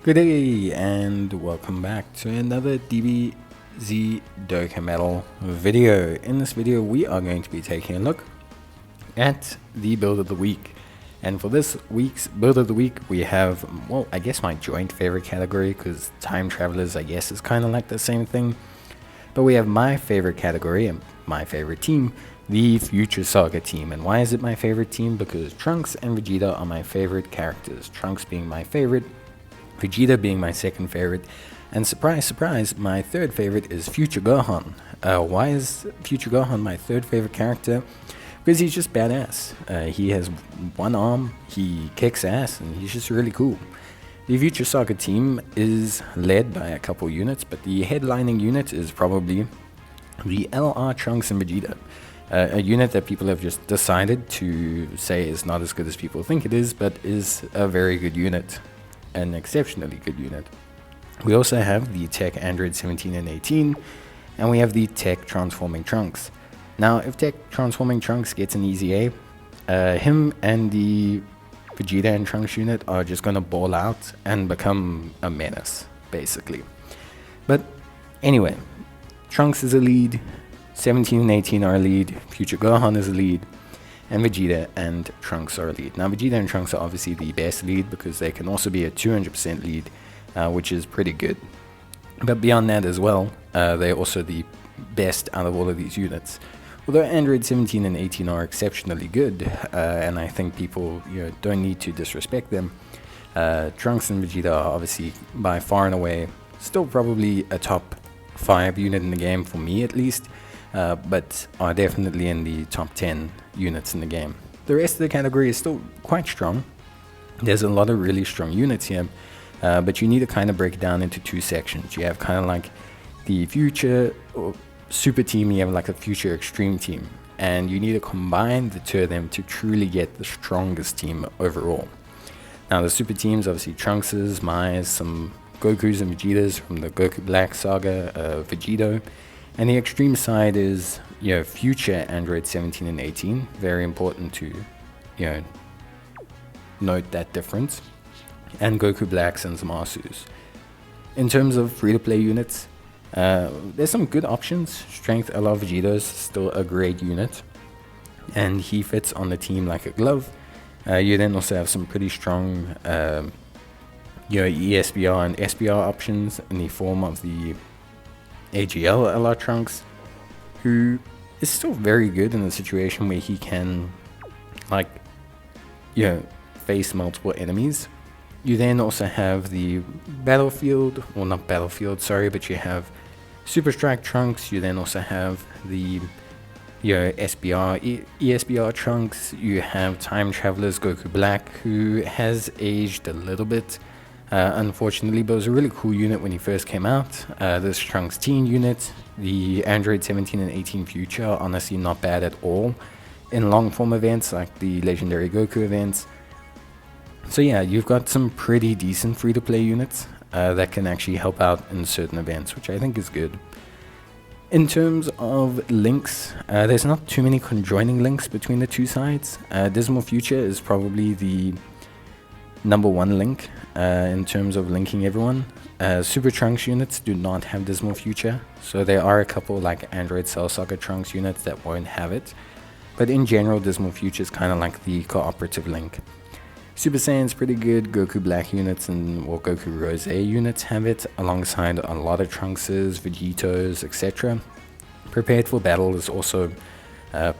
Good day and welcome back to another DBZ Dokkan Battle video. In this video we are going to be taking a look at the build of the week. And for this week's build of the week we have, well, I guess my joint favorite category, because time travelers I guess is kind of like the same thing. But we have my favorite category and my favorite team, the Future Saga team. And why is it my favorite team? Because Trunks and Vegeta are my favorite characters. Trunks being my favorite, Vegeta being my second favorite, and surprise, surprise, my third favorite is Future Gohan. Why is Future Gohan my third favorite character? Because he's just badass. He has one arm, he kicks ass, and he's just really cool. The Future Saga team is led by a couple units, but the headlining unit is probably the LR Trunks and Vegeta. A unit that people have just decided to say is not as good as people think it is, but is a very good unit. An exceptionally good unit. We also have the Tech Android 17 and 18, and we have the Tech Transforming Trunks. Now, if Tech Transforming Trunks gets an easy A, him and the Vegeta and Trunks unit are just going to ball out and become a menace, basically. But anyway, Trunks is a lead, 17 and 18 are a lead, Future Gohan is a lead, and Vegeta and Trunks are a lead. Now, Vegeta and Trunks are obviously the best lead because they can also be a 200% lead, which is pretty good. But beyond that as well, they're also the best out of all of these units. Although Android 17 and 18 are exceptionally good, and I think people don't need to disrespect them, Trunks and Vegeta are obviously by far and away still probably a top 5 unit in the game, for me at least. But are definitely in the top 10 units in the game. The rest of the category is still quite strong. There's a lot of really strong units here, but you need to kind of break it down into two sections. You have kind of like the Future or Super team, you have like a Future Extreme team, and you need to combine the two of them to truly get the strongest team overall. Now the Super teams, obviously Trunks's, Mai's, some Goku's and Vegeta's from the Goku Black Saga, Vegito. And the extreme side is, Future Android 17 and 18. Very important to, note that difference. And Goku Blacks and Zamasus. In terms of free-to-play units, there's some good options. Strength a la Vegeto's still a great unit, and he fits on the team like a glove. You then also have some pretty strong, ESBR and SBR options in the form of the AGL LR Trunks, who is still very good in a situation where he can, face multiple enemies. You then also have the Battlefield, well, not Battlefield, sorry, but you have Super Strike Trunks. You then also have the SBR, ESBR Trunks. You have Time Travelers Goku Black, who has aged a little bit, unfortunately, but it was a really cool unit when he first came out. This Trunks teen unit, the Android 17 and 18 Future, are honestly not bad at all in long form events like the Legendary Goku events. So yeah, you've got some pretty decent free-to-play units that can actually help out in certain events, which I think is good. In terms of links, there's not too many conjoining links between the two sides. Dismal Future is probably the number one link in terms of linking everyone. Super Trunks units do not have Dismal Future, so there are a couple like Android Cell Saga Trunks units that won't have it, but in general Dismal Future is kind of like the cooperative link. Super Saiyan's pretty good. Goku Black units and Goku Rose units have it, alongside a lot of Trunkses, Vegetos, etc. Prepared for Battle is also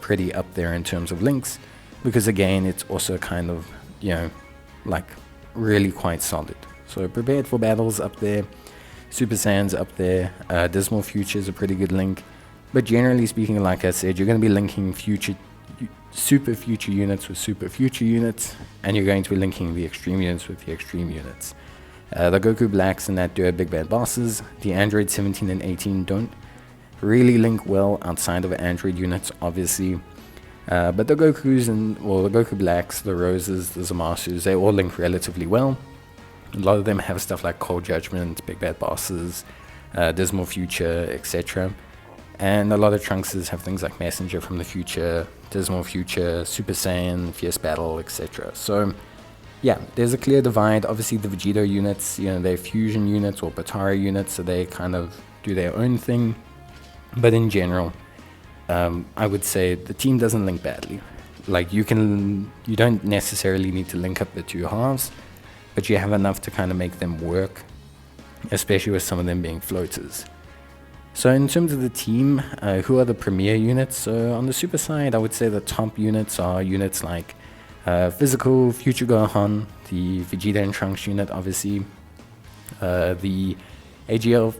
pretty up there in terms of links, because again it's also kind of really quite solid. So Prepared for Battle's up there, Super Saiyan's up there, Dismal Future's a pretty good link, but generally speaking, like I said, you're going to be linking Super Future units with Super Future units, and you're going to be linking the Extreme units with the Extreme units. The Goku Blacks and that do have Big Bad Bosses. The Android 17 and 18 don't really link well outside of Android units, obviously. But the Gokus and, the Goku Blacks, the Roses, the Zamasus, they all link relatively well. A lot of them have stuff like Cold Judgment, Big Bad Bosses, Dismal Future, etc. And a lot of Trunkses have things like Messenger from the Future, Dismal Future, Super Saiyan, Fierce Battle, etc. So yeah, there's a clear divide. Obviously, the Vegito units, you know, they're fusion units or Batara units, so they kind of do their own thing. But in general, I would say the team doesn't link badly. Like, you don't necessarily need to link up the two halves, but you have enough to kind of make them work, especially with some of them being floaters. So in terms of the team, who are the premier units? So on the super side, I would say the top units are units like Physical, Future Gohan, the Vegeta and Trunks unit, obviously, the AGL,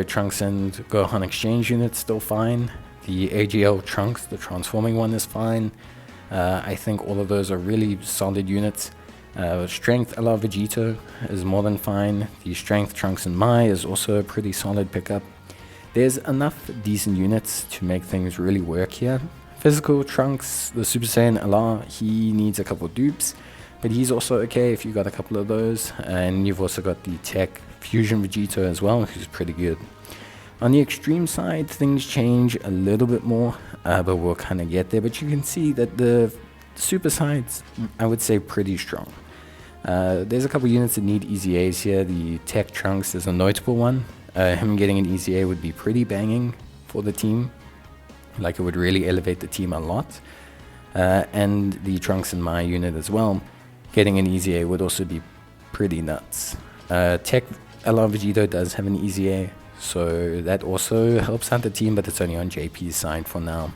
Trunks and Gohan exchange unit, still fine. The AGL Trunks, the transforming one, is fine. I think all of those are really solid units. Strength a la Vegito is more than fine. The Strength Trunks and Mai is also a pretty solid pickup. There's enough decent units to make things really work here. Physical Trunks, the Super Saiyan LR, he needs a couple dupes, but he's also okay if you got a couple of those. And you've also got the Tech Fusion Vegito as well, who's pretty good. On the extreme side, things change a little bit more, but we'll kind of get there. But you can see that the super side's, I would say, pretty strong. There's a couple units that need easy A's here. The Tech Trunks is a notable one. Him getting an easy A would be pretty banging for the team. Like, it would really elevate the team a lot. And the Trunks and Mai unit as well, getting an easy A would also be pretty nuts. Tech LR Vegito does have an easy A, so that also helps out the team, but it's only on JP's side for now.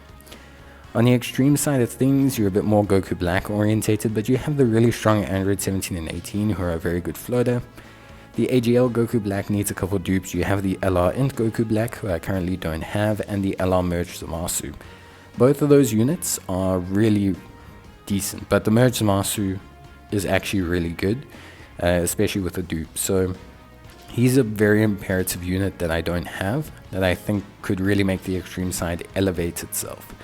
On the extreme side of things, you're a bit more Goku Black orientated, but you have the really strong Android 17 and 18 who are a very good floater. The AGL Goku Black needs a couple dupes. You have the LR Int Goku Black, who I currently don't have, and the LR Merge Zamasu. Both of those units are really decent, but the Merge Zamasu is actually really good, especially with the dupe. So he's a very imperative unit that I don't have, that I think could really make the extreme side elevate itself.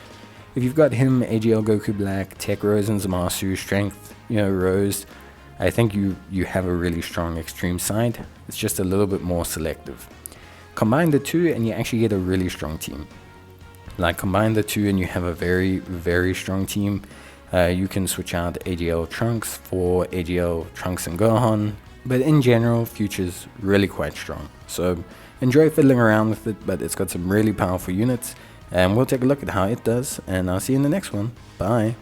If you've got him, AGL Goku Black, Tech Rose and Zamasu, Strength, Rose, I think you have a really strong extreme side. It's just a little bit more selective. Combine the two and you actually get a really strong team. Like, combine the two and you have a very, very strong team. You can switch out AGL Trunks for AGL Trunks and Gohan. But in general, Future's really quite strong. So enjoy fiddling around with it, but it's got some really powerful units. And we'll take a look at how it does. And I'll see you in the next one. Bye.